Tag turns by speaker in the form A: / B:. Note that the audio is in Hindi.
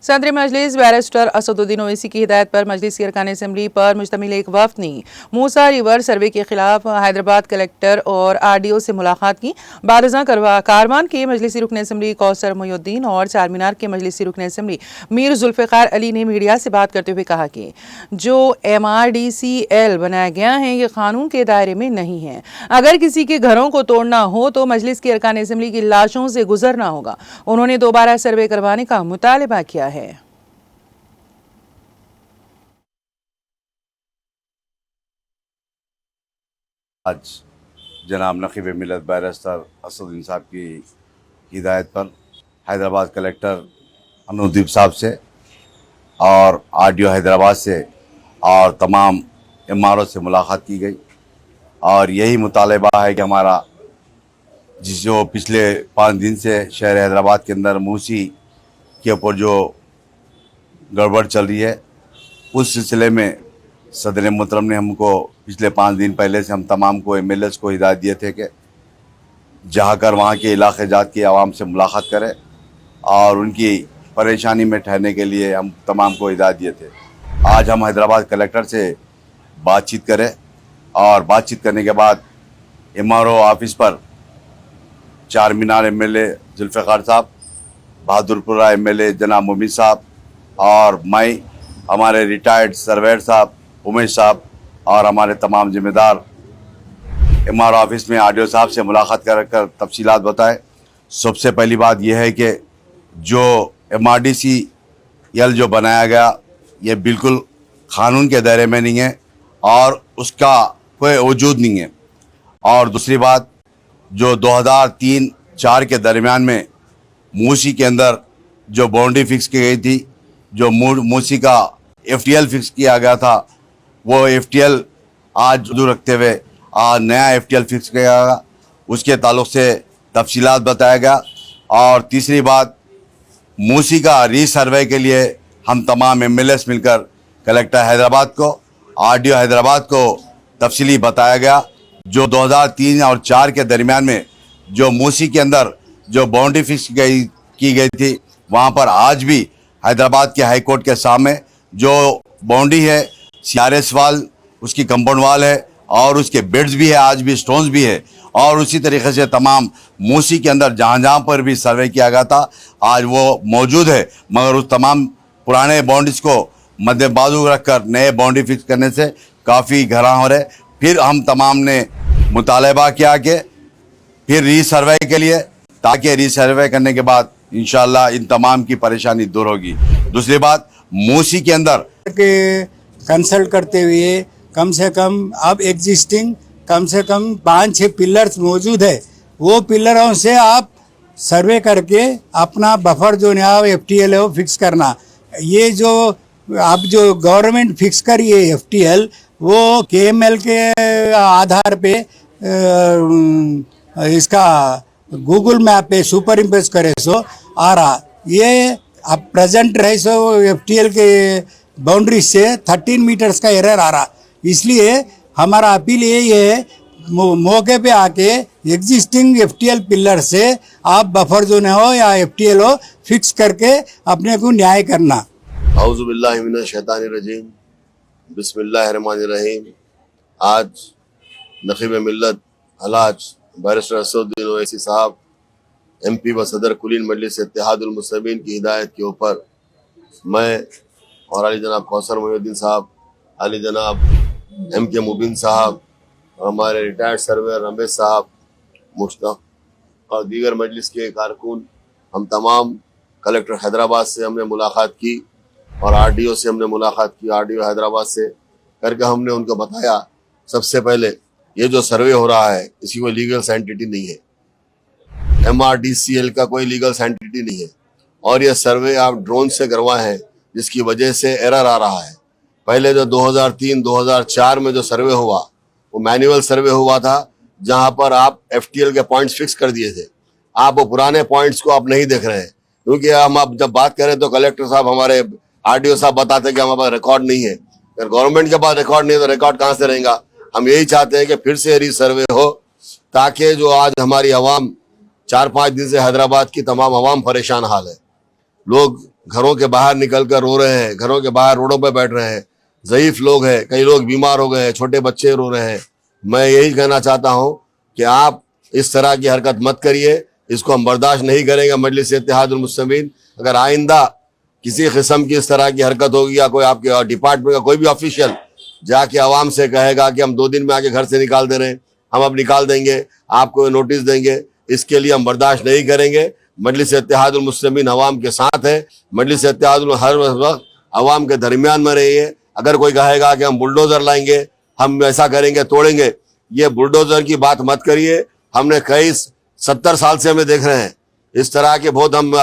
A: सदर मजलिस बैरिस्टर असदुद्दीन ओवैसी की हिदायत पर मजलिस की अरकान असम्बली पर मुश्तमिल एक वफ्द ने मूसा रिवर सर्वे के खिलाफ हैदराबाद कलेक्टर और RDO से मुलाकात की। बारजा कारवान के मजलिसी रुकन असम्बली कौसर मोहिउद्दीन और चार मीनार के मजलिसी रुकन असम्बली मीर जुल्फ़िकार अली ने मीडिया से बात करते हुए कहा कि जो MRDCL बनाया गया है ये कानून के दायरे में नहीं है। अगर किसी के घरों को तोड़ना हो तो मजलिस की अरकान असम्बली की लाशों से गुजरना होगा। उन्होंने दोबारा सर्वे करवाने का मुतालबा किया है।
B: आज जनाब नकीब मिलत बैरिस्टर असदुद्दीन साहब की हिदायत पर हैदराबाद कलेक्टर अनुदीप साहब से और RDO हैदराबाद से और तमाम MRO से मुलाकात की गई और यही मुतालबा है कि हमारा जो पिछले 5 दिन से शहर हैदराबाद के अंदर मूसी के ऊपर जो गड़बड़ चल रही है उस सिलसिले में सदर मोहतरम ने हमको पिछले 5 दिन पहले से हम तमाम को MLAs को हिदायत दिए थे कि जाकर वहाँ के इलाके जात की आवाम से मुलाकात करें और उनकी परेशानी में ठहरने के लिए हम तमाम को हिदायत दिए थे। आज हम हैदराबाद कलेक्टर से बातचीत करें और बातचीत करने के बाद MRO ऑफिस पर चार मीनार MLA जुल्फ़िकार साहब, बहादुरपुरा MLA जनाब मोमिन साहब और मैं, हमारे रिटायर्ड सर्वेयर साहब उमेश साहब और हमारे तमाम जिम्मेदार MRO ऑफिस में RDO साहब से मुलाकात कर तफसीलात बताए। सबसे पहली बात यह है कि जो MRDCL जो बनाया गया ये बिल्कुल कानून के दायरे में नहीं है और उसका कोई वजूद नहीं है। और दूसरी बात, जो 2003-04 के दरमियान में मूसी के अंदर जो बाउंड्री फिक्स की गई थी, जो मूसी का FTL फिक्स किया गया था, वो FTL आज जो रखते हुए आज नया FTL फिक्स किया गया, उसके ताल्लुक़ से तफसीलात बताया गया। और तीसरी बात, मूसी का रीसर्वे के लिए हम तमाम MLAs मिलकर कलेक्टर हैदराबाद को, RDO हैदराबाद को तफसीली बताया गया। जो 2003 और 4 के दरमियान में जो मूसी के अंदर जो बाउंड्री फिक्स की गई थी, वहाँ पर आज भी हैदराबाद के हाई कोर्ट के सामने जो बाउंड्री है, CRS वाल, उसकी कंपाउंड वाल है और उसके बेड्स भी है, आज भी स्टोन्स भी है। और उसी तरीके से तमाम मूसी के अंदर जहाँ जहाँ पर भी सर्वे किया गया था आज वो मौजूद है, मगर उस तमाम पुराने बाउंड्रीज को मद्देबाजू रखकर नए बाउंड्री फिक्स करने से काफ़ी घरा हो रहे। फिर हम तमाम ने मुतालबा किया कि फिर रीसर्वे के लिए, ताकि रीसर्वे करने के बाद इंशाअल्लाह इन तमाम की परेशानी दूर होगी। दूसरी बात, मूसी के अंदर
C: कंसल्ट करते हुए कम से कम अब एग्जिस्टिंग कम से कम 5-6 पिलर्स मौजूद है, वो पिलरों से आप सर्वे करके अपना बफर जो नया FTL है वो फिक्स करना। ये जो अब जो गवर्नमेंट फिक्स करी है FTL, वो KML के आधार पे इसका गूगल मैप पे सुपर इम्पोज करे सो आ रहा। ये अब प्रेजेंट रहे सो FTL के बाउंड्री से 13 मीटर्स का एरर आ रहा। इसलिए हमारा अपील यही है, मौके पे आके एग्जिस्टिंग FTL पिलर से आप बफर जोन हो या FTL हो फिक्स करके अपने को न्याय करना।
D: औज़ुबिल्लाहि मिनश शैतानिर रजीम, बिस्मिल्लाहिर्रहमानिर रहीम। आज नकीब मिल्लत अलाज बैरिस्टर असदुद्दीन ओवैसी साहब MP व सदर कुलीन मजलिस इत्तेहादुल मुस्लिमीन की हिदायत के ऊपर मैं और अली जनाब कौसर मोहिउद्दीन साहब, अली जनाब MK मुबीन साहब और हमारे रिटायर्ड सर्वेयर रमेश साहब, मुश्ताक और दीगर मजलिस के कारकुन, हम तमाम कलेक्टर हैदराबाद से हमने मुलाकात की और RDO से हमने मुलाकात की। RDO हैदराबाद से करके हमने उनको बताया, सबसे पहले ये जो सर्वे हो रहा है इसकी कोई लीगल सैंटिटी नहीं है, MRDCL का कोई लीगल सैंटिटी नहीं है और ये सर्वे आप ड्रोन से करवाए हैं जिसकी वजह से एरर आ रहा है। पहले जो 2003-2004 में जो सर्वे हुआ वो मैनुअल सर्वे हुआ था, जहां पर आप FTL के पॉइंट्स फिक्स कर दिए थे। आप वो पुराने पॉइंट्स को आप नहीं देख रहे हैं, क्योंकि हम अब जब बात करें तो कलेक्टर साहब, हमारे RDO साहब बताते हैं कि हमारे पास रिकॉर्ड नहीं है। अगर गवर्नमेंट के पास रिकॉर्ड नहीं है तो रिकॉर्ड कहाँ से रहेगा। हम यही चाहते हैं कि फिर से रीसर्वे हो, ताकि जो आज हमारी आवाम 4-5 दिन से हैदराबाद की तमाम आवाम परेशान हाल है, लोग घरों के बाहर निकल कर रो रहे हैं, घरों के बाहर रोडों पर बैठ रहे हैं, ज़ईफ लोग हैं, कई लोग बीमार हो गए हैं, छोटे बच्चे रो रहे हैं। मैं यही कहना चाहता हूं कि आप इस तरह की हरकत मत करिए, इसको हम बर्दाश्त नहीं करेंगे। मजलिस इत्तेहादुल मुस्लिमीन अगर आइंदा किसी किस्म की इस तरह की हरकत होगी या कोई आपके डिपार्टमेंट का कोई भी ऑफिशियल जाके आवाम से कहेगा कि हम 2 दिन में आके घर से निकाल दे रहे हैं, हम अब निकाल देंगे, आपको नोटिस देंगे, इसके लिए हम बर्दाश्त नहीं करेंगे। मजलिस इत्तेहादुल मुस्लिमीन अवाम के साथ है। मजलिस इत्तेहादुल हर वक्त अवाम के दरमियान में रही है। अगर कोई कहेगा कि हम बुलडोजर लाएंगे, हम ऐसा करेंगे, तोड़ेंगे, ये बुलडोजर की बात मत करिए। हमने कई 70 साल से हमें देख रहे हैं इस तरह के बहुत हम